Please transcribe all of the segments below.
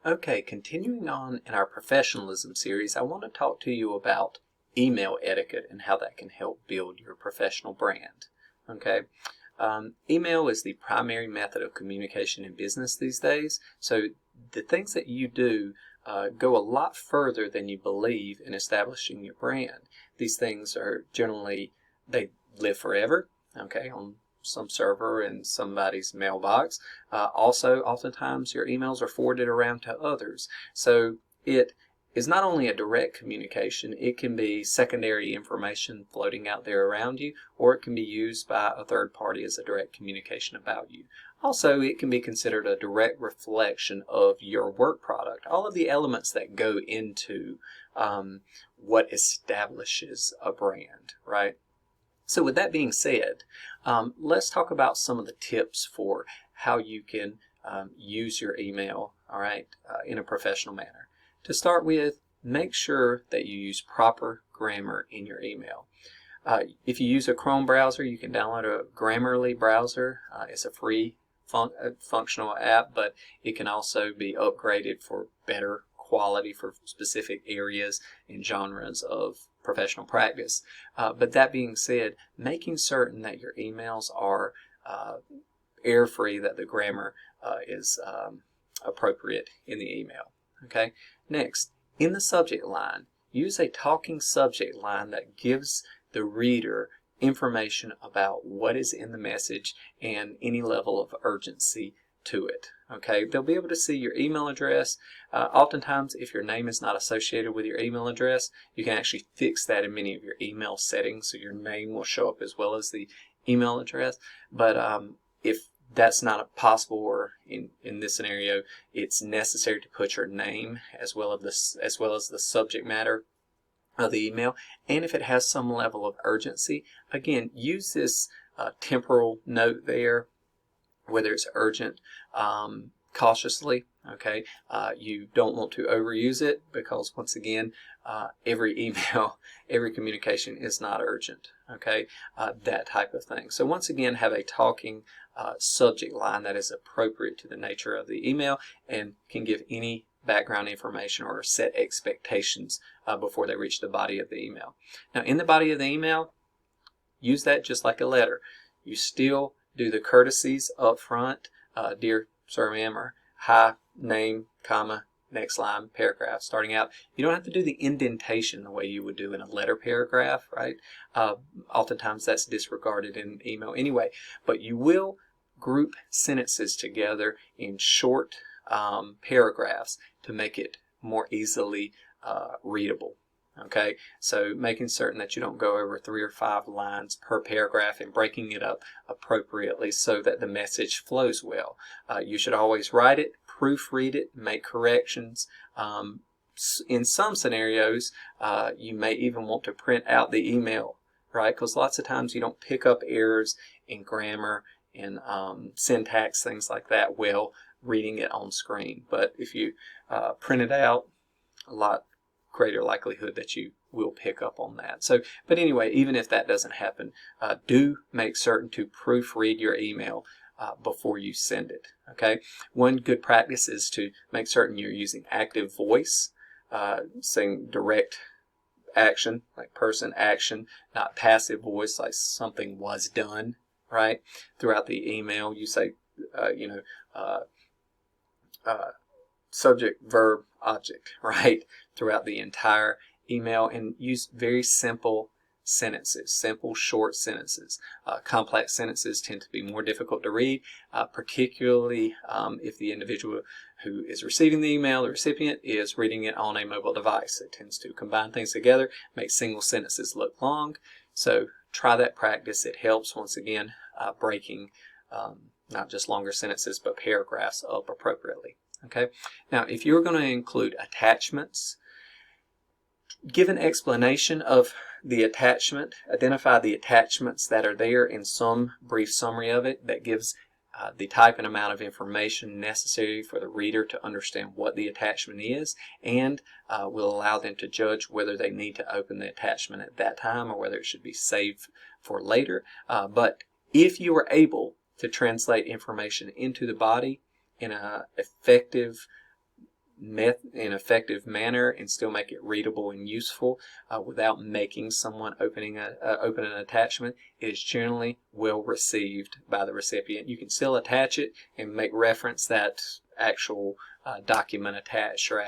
Okay, continuing on in our professionalism series, I want to talk to you about email etiquette and how that can help build your professional brand. Okay, email is the primary method of communication in business these days, so the things that you do go a lot further than you believe in establishing your brand. These things are generally, they live forever, okay, on some server in somebody's mailbox. Also, oftentimes your emails are forwarded around to others. So it is not only a direct communication, it can be secondary information floating out there around you, or it can be used by a third party as a direct communication about you. Also, it can be considered a direct reflection of your work product. All of the elements that go into what establishes a brand, right? So with that being said, let's talk about some of the tips for how you can use your email, all right, in a professional manner. To start with, make sure that you use proper grammar in your email. If you use a Chrome browser, you can download a Grammarly browser. It's a free functional app, but it can also be upgraded for better quality for specific areas and genres of professional practice. But that being said, making certain that your emails are error-free, that the grammar is appropriate in the email. Okay. Next, in the subject line, use a talking subject line that gives the reader information about what is in the message and any level of urgency to it. Okay, they'll be able to see your email address. Oftentimes, if your name is not associated with your email address, you can actually fix that in many of your email settings, so your name will show up as well as the email address. But if that's not possible, or in this scenario, it's necessary to put your name as well as the subject matter of the email, and if it has some level of urgency, again, use this temporal note there, whether it's urgent, cautiously. Okay, you don't want to overuse it, because once again, every email, every communication is not urgent. Okay, that type of thing. So once again, have a talking subject line that is appropriate to the nature of the email and can give any background information or set expectations before they reach the body of the email. Now, in the body of the email, use that just like a letter. You still do the courtesies up front, dear sir, ma'am, or hi, name, comma, next line, paragraph, starting out. You don't have to do the indentation the way you would do in a letter paragraph, right? Oftentimes that's disregarded in email anyway, but you will group sentences together in short paragraphs to make it more easily readable. Okay, so making certain that you don't go over 3 or 5 lines per paragraph and breaking it up appropriately so that the message flows well. You should always write it, proofread it, make corrections. In some scenarios, you may even want to print out the email, right? Because lots of times you don't pick up errors in grammar and syntax, things like that, well, reading it on screen. But if you print it out, a lot greater likelihood that you will pick up on that. So, but anyway, even if that doesn't happen, do make certain to proofread your email before you send it. Okay, one good practice is to make certain you're using active voice, saying direct action, like person action, not passive voice, like something was done, right? Throughout the email, you say, subject, verb, object, right, throughout the entire email, and use very simple sentences, simple short sentences. Complex sentences tend to be more difficult to read, particularly if the individual who is receiving the email, the recipient, is reading it on a mobile device. It tends to combine things together, make single sentences look long. So try that practice. It helps, once again, breaking not just longer sentences but paragraphs up appropriately. Okay. Now, if you're going to include attachments, give an explanation of the attachment. Identify the attachments that are there in some brief summary of it that gives the type and amount of information necessary for the reader to understand what the attachment is, and will allow them to judge whether they need to open the attachment at that time or whether it should be saved for later. But if you are able to translate information into the body in an effective effective manner and still make it readable and useful without making someone open an attachment, it is generally well received by the recipient. You can still attach it and make reference that actual document attached, or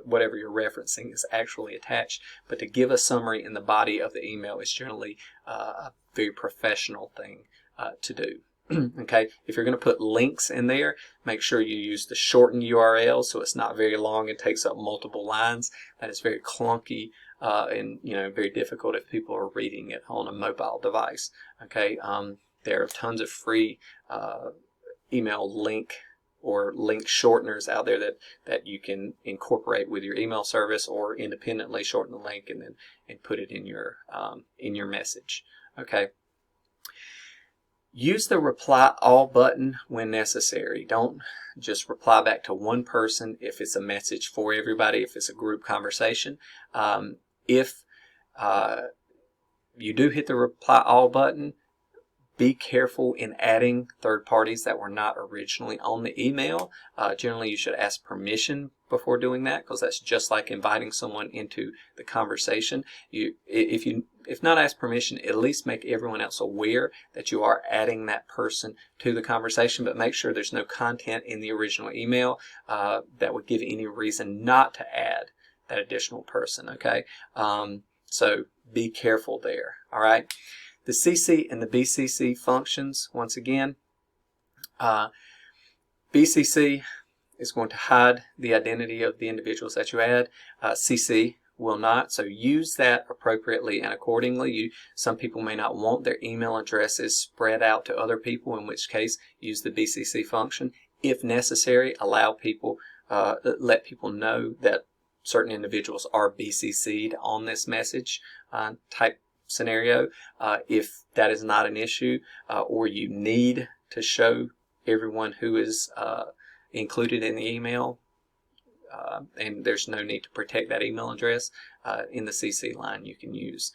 whatever you're referencing is actually attached, but to give a summary in the body of the email is generally a very professional thing to do. Okay, if you're going to put links in there, make sure you use the shortened URL so it's not very long and takes up multiple lines. That is very clunky and very difficult if people are reading it on a mobile device. Okay, there are tons of free email link or link shorteners out there that you can incorporate with your email service, or independently shorten the link and put it in your message. Okay. Use the reply all button when necessary. Don't just reply back to one person if it's a message for everybody, if it's a group conversation. If you do hit the reply all button, be careful in adding third parties that were not originally on the email. Generally, you should ask permission before doing that, because that's just like inviting someone into the conversation. If not ask permission, at least make everyone else aware that you are adding that person to the conversation, but make sure there's no content in the original email that would give any reason not to add that additional person, okay? So be careful there, all right? The CC and the BCC functions, once again, BCC is going to hide the identity of the individuals that you add. CC will not, so use that appropriately and accordingly. Some people may not want their email addresses spread out to other people, in which case use the BCC function. If necessary, let people know that certain individuals are BCC'd on this message type scenario. If that is not an issue, or you need to show everyone who is included in the email, and there's no need to protect that email address, in the CC line you can use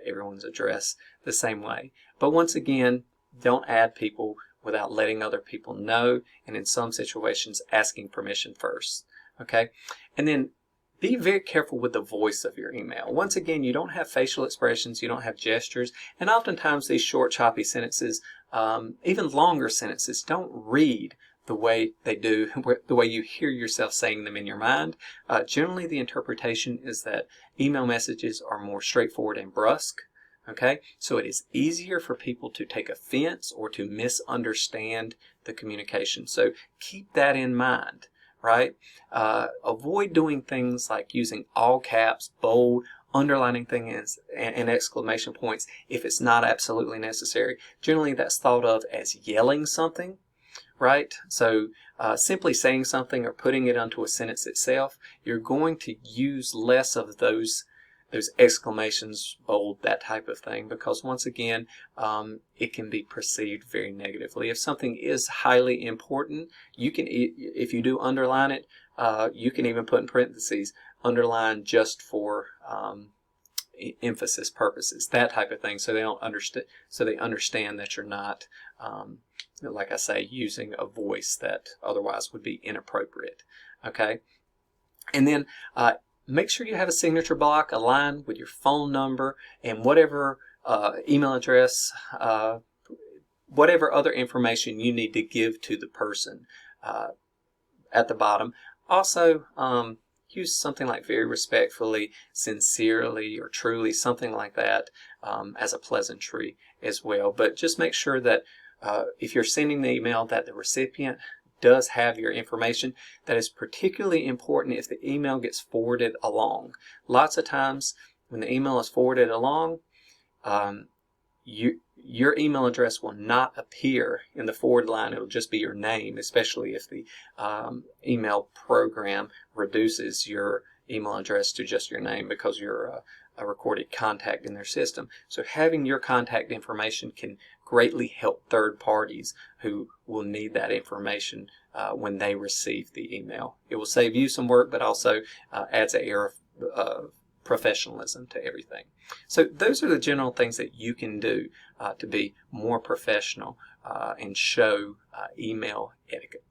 everyone's address the same way. But once again, don't add people without letting other people know, and in some situations asking permission first. Okay, and then be very careful with the voice of your email. Once again, you don't have facial expressions, you don't have gestures, and oftentimes these short, choppy sentences, even longer sentences, don't read the way they do, the way you hear yourself saying them in your mind. Generally, the interpretation is that email messages are more straightforward and brusque. Okay, so it is easier for people to take offense or to misunderstand the communication. So keep that in mind. Right? Avoid doing things like using all caps, bold, underlining things, and exclamation points if it's not absolutely necessary. Generally, that's thought of as yelling something, right? So simply saying something or putting it onto a sentence itself, you're going to use less of those exclamations, bold, that type of thing, because once again, it can be perceived very negatively. If something is highly important, you can, if you do underline it, you can even put in parentheses, underline just for emphasis purposes, that type of thing, so they don't understand. So they understand that you're not, like I say, using a voice that otherwise would be inappropriate. Okay, and then make sure you have a signature block aligned with your phone number and whatever email address, whatever other information you need to give to the person at the bottom. Also, use something like very respectfully, sincerely, or truly, something like that as a pleasantry as well. But just make sure that if you're sending the email, that the recipient does have your information. That is particularly important if the email gets forwarded along. Lots of times when the email is forwarded along, your email address will not appear in the forward line. It will just be your name, especially if the email program reduces your email address to just your name because you're a recorded contact in their system. So having your contact information can greatly help third parties who will need that information when they receive the email. It will save you some work, but also adds an air of professionalism to everything. So those are the general things that you can do to be more professional and show email etiquette.